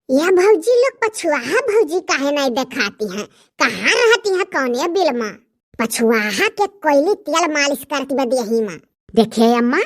यह भौजी लोग पछुआहा भौजी काहे नहीं दिखाती हैं? कहाँ रहती हैं कौने बिल माँ? पछुआहा के कोयली तेल मालिश करती बदी यही माँ। देखे अम्मा,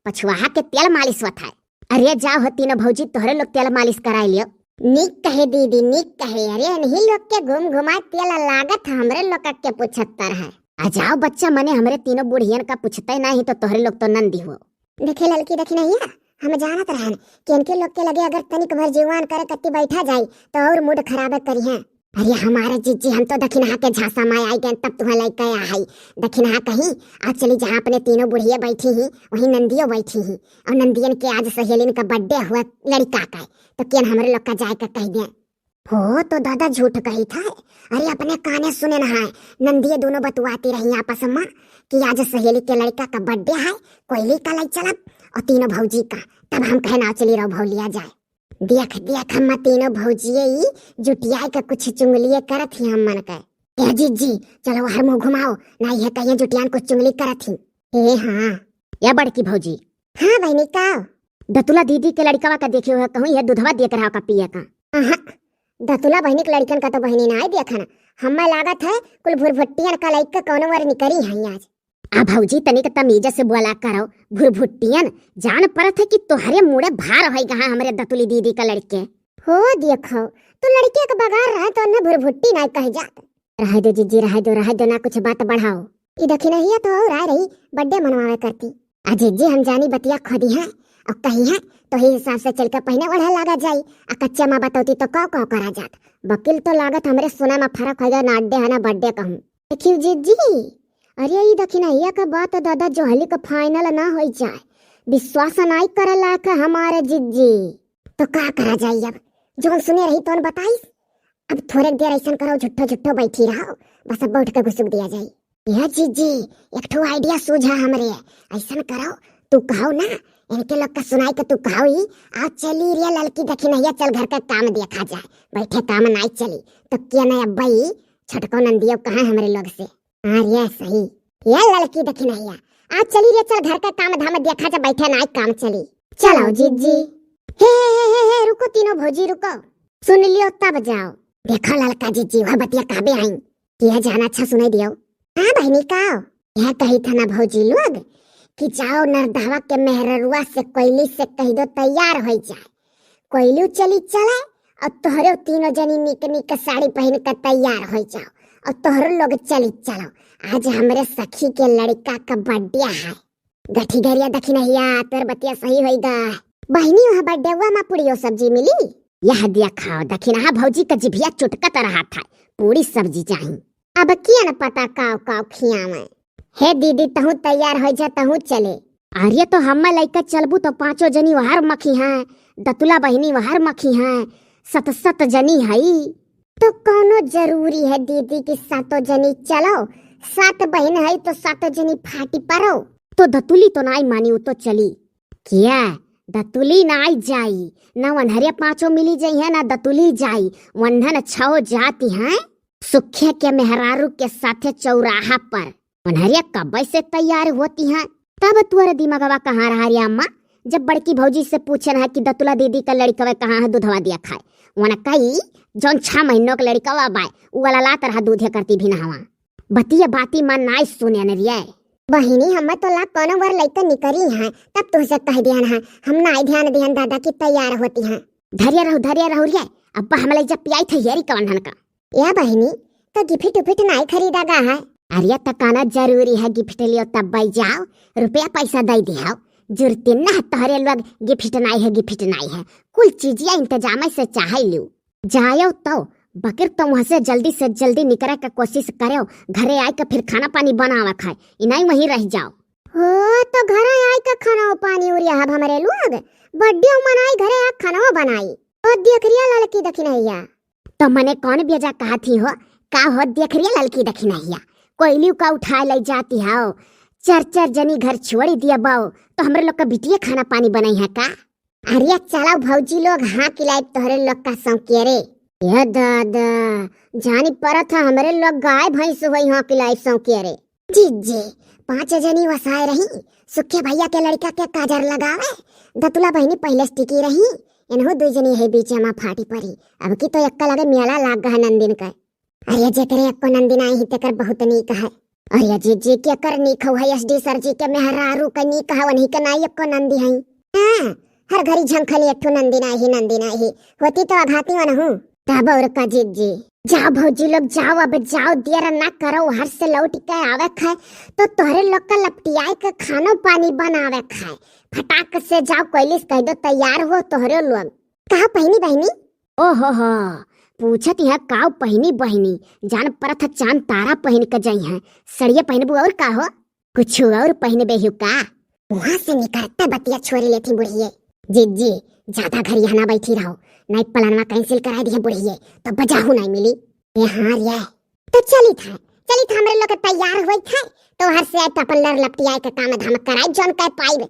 पछुआहा के तेल मालिश होता है। अरे जाओ होती न भौजी, तोहरे लोग तेल मालिश कराई लियो। निक कहे दीदी, निक कहे। अरे नहीं लोग के घूम घुमा तेल लागत हमरे लोग के पुछत्तर है। आ जाओ बच्चा, मने हमरे तीनों बुढ़ियन का पूछते नहीं तो तोहरे लोग तो नंदी हो। देखे लड़की देखी नहीं है, हम जानत रहन कि इनके लोग के लगे अगर तनिक भर जीवान करे कत्ती बैठा जाई तो और मूड खराब करी है। अरे हमारे जीजी, हम तो दखिनहा के झांसा में आई गए तब तुम्हें लग गया है। दखिनहा कहीं आज चली जहाँ अपने तीनों बुढ़िया बैठी ही वहीं नंदियों बैठी ही, और नंदियन के आज सहेलिन का बर्थडे हुआ लड़का का, तो किन हमारे लोग का जाए का कह दे हो तो दादा झूठ कही था। अरे अपने काने सुने न है, नंदिये दोनों बतुआती रही आपस में कि आज सहेली के लड़का का बर्थडे है, कोयली का लग चलब और तीनों भौजी का। तब हम कहना चली रहो भौलिया जाए। देख देख हम तीनों भौजिये जुटिया का कुछ चुंगलिये करत ही हम मन के। जीजी चलो हर मुंह घुमाओ, नहीं है कहीं जुटियान कुछ चुंगली करत ही। ए हाँ या बड़की भौजी। हाँ बहनी का दतुला दीदी के लड़का का देखे हुए कहूँ यह दूधवा देख रहा का पिया का। दतुला बहनी के लड़कन का तो बहनी ना देखा ना, हमें लागत है कुल भुरभुट्टियन का लड़का कौन वर निकरी है आज। आ भौजी तनिक तमीज से बोला करो, भुरभुट्टियन जान परत है कि तोहरे मुड़े भार होई गहा हमरे दतुली दीदी का लड़के हो। देखो तो लड़के का बगार रहा तो न भुरभुट्टी ना कह जात। रह दो जीजी, रह दो ना, कुछ बात बढ़ाओ। ई देखी नहीं है तो और आ रही बर्थडे मनवावे करती। आ जीजी हम जानी बतिया खोदी है और कही है तो ही हिसाब से चल के पहने ओढ़ा लागा जाई। आ कच्चा माँ बताती तो कौ करा जात। वकील तो लागत हमरे सुना में फर्क होगा ना अड्डे है ना बर्थडे कहूँ। देखियो जीजी, अरे ये दखिना हिया का बात दादा जो हली का फाइनल ना हो जाए, विश्वास नहीं करे लायक हमारे जिज्जी, तो का करा जाए अब? जो सुने रही तो बताई। अब थोड़े देर ऐसा करो, झुट्ठो झुट्ठो बैठी रहो, बस अब बैठ के घुसुक दिया जाए। यह जिज्जी एक ठो आइडिया सूझा हमरे, ऐसा करो तू कहो ना, इनके लोग का सुनाई के तू कहो ही आज चली रे लड़की दखिना हिया, चल घर का काम देखा जाए। बैठे काम नहीं चली तो क्या नहीं अब भाई छटको नंदियो कहाँ हमरे लोग से। हाँ ये सही, ये लड़की देखी नहीं है आज चली रे, चल घर का काम धाम देखा जा, बैठे ना काम चली। चलो जीजी। हे रुको तीनों भौजी रुको, सुन लियो तब जाओ। देखो लड़का जीजी वह बतिया काबे आई किया जाना, अच्छा सुनाई दियो। हाँ बहनी का यह कही था ना भौजी लोग कि जाओ नरदावा के मेहरुआ से कोयली से कह दो तैयार हो जाए, कोयली चली चले और तोहरे तीनों जनी निक निक साड़ी पहन कर तैयार हो जाओ और तोहरो लोग चली चलो। आज हमरे सखी के लड़का का बर्थडे है। गठी गरिया दखी नहीं आ, तेर बतिया सही होइगा। बहनी वहाँ बर्थडे हुआ में पूरी सब्जी मिली, यह दिया खाओ। दखी ना भौजी का जिभिया चुटकत रहा था, पूरी सब्जी चाहिए। अब किया न पता काव काव खिया में। हे दीदी तहु तैयार हो जा, तहु चले। अरे तो हम लइका चलबू तो पांचों जनी वहार मखी हैं, दतुला बहनी वहार मखी हैं, सत जनी हई तो कौनो जरूरी है दीदी की सातों जनी चलो। सात बहन है तो सातों जनी फाटी परो। तो दतुली तो नाई मानी, वो तो चली। क्या दतुली नाई जाई ना, वनहरे पांचों मिली जाई है ना दतुली जाई, वन्हन छो जाती हैं सुखे के मेहरारू के साथे चौराहा पर। वनहरे कब से तैयार होती हैं, तब तुअर दिमागवा कहाँ रहा रे अम्मा? जब बड़की भौजी से पूछन है कि दतुला दीदी का लड़का कहाँ है दूधवा दिया खाए, वन कई जौन 6 महीनों का लड़का बाय वो वाला ला तरह दूधे करती भी ना हवा। बतिया बाती मन नाई सुने न रिया। बहिनी हम तो ला कोनो बार लइका निकरी हैं तब तुझसे कह दिया है, हम नाई ध्यान दादा की तैयार होती हैं। धैर्य रहो रे, अब्बा हमले जब पियाई थे येरी कवनन का। या बहिनी तो गिफ्ट उफिट नाई खरीदागा है। अरे तकाना जरूरी है, गिफ्ट लियो तब बाई जाओ, रुपया पैसा दे दियाओ, जुरती न तोहरे लोग गिफ्ट नाई है, कुल चीजिया इंतजाम से चाहे लियो। जायो तो बकर तो वहाँ से जल्दी निकले का कोशिश करो, घरे आए के फिर खाना पानी बनावा खाए, इनाई वहीं रह जाओ। हो तो घरे आए के खाना पानी उरिया है हमारे लोग, बर्थडे मनाई घरे आ खाना बनाई। ओ देख रिया लड़की दखी नहीं तो मने कौन बेजा कहा थी हो, का हो देख रिया लड़की दखी नहीं, कोयली का उठा ले जाती हो। 4 जनी घर छोड़ी दिया बाओ तो हमरे लोग का बिटिया खाना पानी बनाई है का? अरे चलो भौजी लोग हाँ किलाई तोहरे लोग का सौके रे। यह दादा जानी पड़ा था हमरे लोग गाय भैंस हुई हाँ किलाई सौके रे। जीजे 5 जनी वसाए रही, सुखे भैया के लड़का के काजर लगावे, दतुला बहनी पहले टिकी रही, इन्हों दो जनी है बीच में फाटी पड़ी। अब की तो एक्का लगे मेला लाग गया नंदिन का। अरे जेकरे एक्को नंदिन आई ही तेकर बहुत नीक है। अरे जी के कर नीक है एसडी सर जी के मेहरारू का नीक है वही के नाई एक्को नंदी है। हां हर घड़ी झंखली एकठो नंदिन आई ही होती तो आघाती वन हूं तब और का जी जाओ भौजी लोग जाओ अब जाओ देर ना करो हर से लौट के आवे खाए तो तोहरे लोग का लपटियाई के खानो पानी बनावे खाए फटाक से जाओ कोइलिस कह दो तैयार हो तोहरे लोग। कहा पहनी बहनी? ओहो हो पूछत है काव पहनी बहनी जान परथ चांद तारा पहन के जाई है सड़िए पहनबू और का हो कुछ और पहन बेहु का? वहां से निकलता बतिया छोरी लेथी बुढ़िए। जी ज्यादा घर यहाँ बैठी रहो नहीं प्लानवा कैंसिल करा दिया बुढ़िए तो बजाहू नहीं मिली। हाँ रे तो चली था हमरे लोग तैयार होई था तो हर से तो अपन लर लपटिया के काम धाम कराई जौन कह पाइब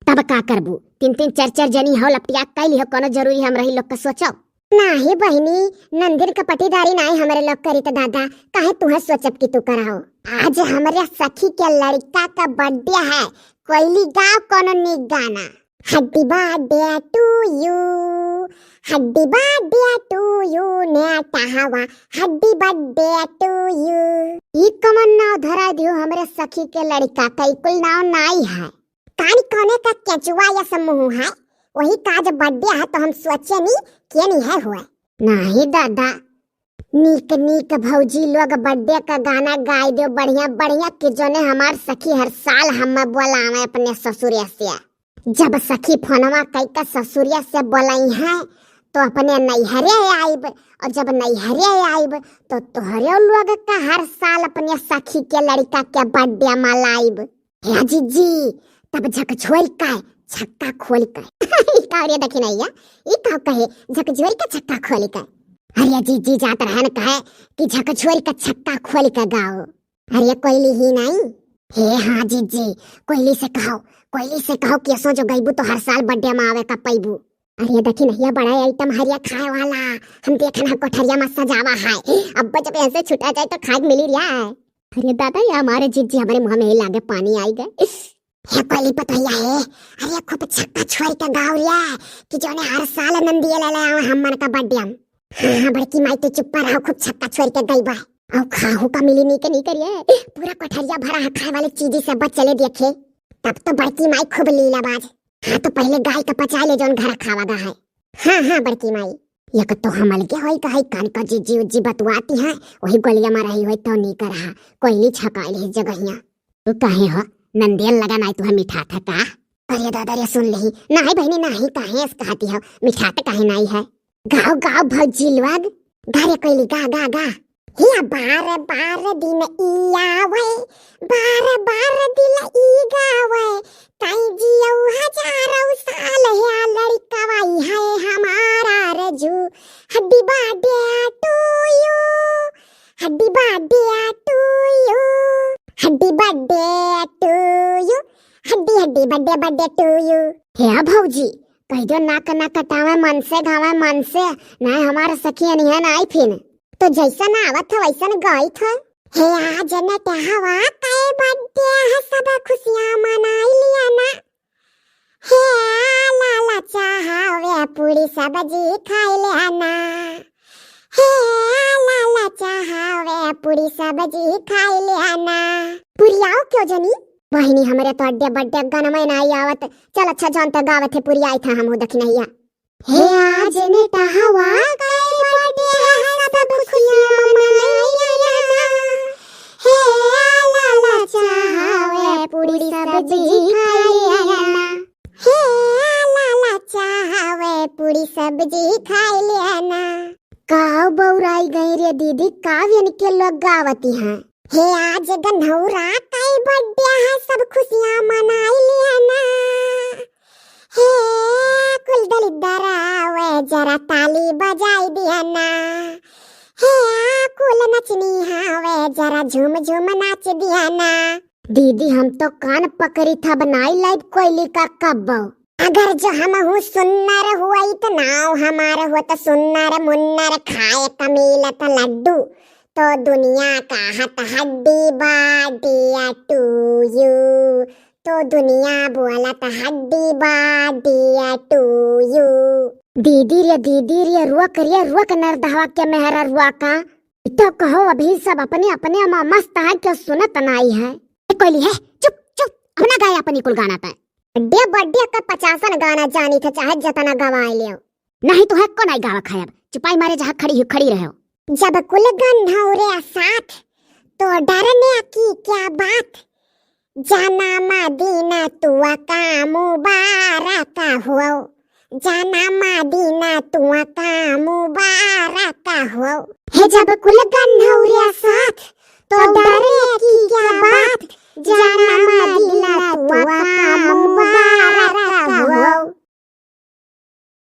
तब का करबू 3 4 जनी हो लपटिया कैली हो कोनो जरूरी हम रही लोग का सोचो नाही बहनी नंदिन का पटीदारी नहीं हमारे लोग करी तो दादा काहे तुहे सोचब की तू कराओ। आज हमारे सखी के लड़का का बर्थडे है कोयली गाँव कोनो नीक गाना happy birthday to you happy birthday to you नेटा हवा हैप्पी बर्थडे टू यू। ई कमन नाव धरा दियो हमरे सखी के लड़का का कुल नाव नाई है कानी कोने का केचुआ या समूह है वही का जब बर्थडे है तो हम सोचे नहीं क्या नहीं है हुआ नहीं दादा नीक नीक भौजी लोग बर्थडे का गाना गाय दो बढ़िया बढ़िया कि जोने हमार सखी हर साल हम बोलावे अपने ससुरिया से। जब सखी फोनवा कई का ससुरिया से बोलाई है तो अपने नैहरे आइब और जब नैहरे आइब तो तोहरे लोग का हर साल अपने सखी के लड़का के बर्थडे मनाइब। हे जी तब झकझोर का छक्का खोल का कावड़िया देखी नहीं है ये काव कहे झकझोर का छक्का खोल का। अरे जी जात रहन कहे कि झकझोर का छक्का खोल का गाओ। अरे कोयली ही नहीं हे हाँ जी कोयली से कहो कि ऐसो जो गईबू तो हर साल बर्थडे में आवे का पैबू। अरे देखी नहीं बड़ा आइटम हरिया खाए वाला हम देखना कोठरिया में सजावा है अब जब ऐसे छुटा जाए तो खाद मिली रिया है। अरे दादा ये हमारे जीजी हमारे मुंह में लागे पानी आई गए हे कोयली पतैया है। अरे खूब छक्का छोड़ के गाँव रिया कि जो हर साल नंदी ले हम मन का बर्थडे हाँ बड़की माई तो चुप रहो खूब छक्का छोड़ के गई बा और खाहू का मिली नहीं करिए पूरा कोठरिया भरा है खाए वाली चीज से बच चले देखे तब तो बड़की माई खूब लीलाबाज। हाँ तो पहले गाय का पचा ले जोन घर खावागा है। हाँ बड़की माई एक तो हम अलगे होई कहे कान का जीजी उजी बतवाती है वही गोलियां मार रही हो तो नहीं कर रहा कोयली छकाई है जगहिया तो कहे हो नंदियल लगा नहीं तुम्हें मिठा था का? अरे दादा रे सुन ली नहीं बहनी नहीं कहे कहती हो मिठा तो कहे नहीं है गाँव भौजी लोग गारे कोयली गा हिया बार दिन ई आवे बार दिल ई गावे काई जियो हजारों साल है लड़का वाई है हमारा Raju happy birthday to you happy birthday to you happy birthday to you happy birthday to you. हे भौजी कह दो ना कटावे मन से गावे मन से ना हमारा सखी नहीं है ना आई फिर तो जैसा ना आवत था वैसा न गई था। हे आज न हवा कई बर्थडे है सब खुशियां मनाई लिया ना हे लाला चाहवे पूरी सब्जी खाई लिया ना हे लाला चाहवे पूरी सब्जी खाई लिया ना। पूरी आओ क्यों जनी बहनी हमारे तो अड्डे बड्डे गाना में नहीं आवत चल अच्छा जानता गावत है पूरी आई था हम दखी नहीं हे आज ने हवा कई बर्थडे है सब खुशियां मनाई लिया हे लाला चाहवे पूरी सब्जी खाई लिया हे लाला चाहवे पूरी सब्जी खाई लिया। काव बौराई गई रे दीदी काव्यन के लोग गावती हैं हे आज गन्हौरा कई बर्थडे है सब खुशियां मनाई लिया हे कुल दलिद्दर आवे जरा ताली बजाई दिया ना हे कुल नचनी हावे जरा झूम झूम नाच दिया ना। दीदी हम तो कान पकड़ी था बनाई लाइव कोयली का कब्बो अगर जो हम हूँ सुन्नर हुआ तो नाव हमारा हुआ तो सुन्नर मुन्नर खाए का मिलत लड्डू तो दुनिया का हट हड्डी बर्थडे टू यू तो दुनिया बोलत हड्डी बाडिया टू यू। दीदी रे रुआ नरदहवा के मेहरा रुआ का तो कहो अभी सब अपने अपने में मस्त है के सुनत नाई है। कोई है चुप चुप अपना गाय अपनी कुल गाना पे बर्थडे का 50 गाना जानी था चाहे जतना गवाए लियो नहीं तो है को नहीं गावा खायब चुपाई मारे जहाँ खड़ी रहो। जब कुल गन्हौरे साथ तो डरने की क्या बात, जाना मदीना तुआ का मुबारक हो, जाना मदीना तुआ का मुबारक हो। है जब कुल गन्हौरे साथ तो डरने की क्या बात, जाना मदीना तुआ का मुबारक हो।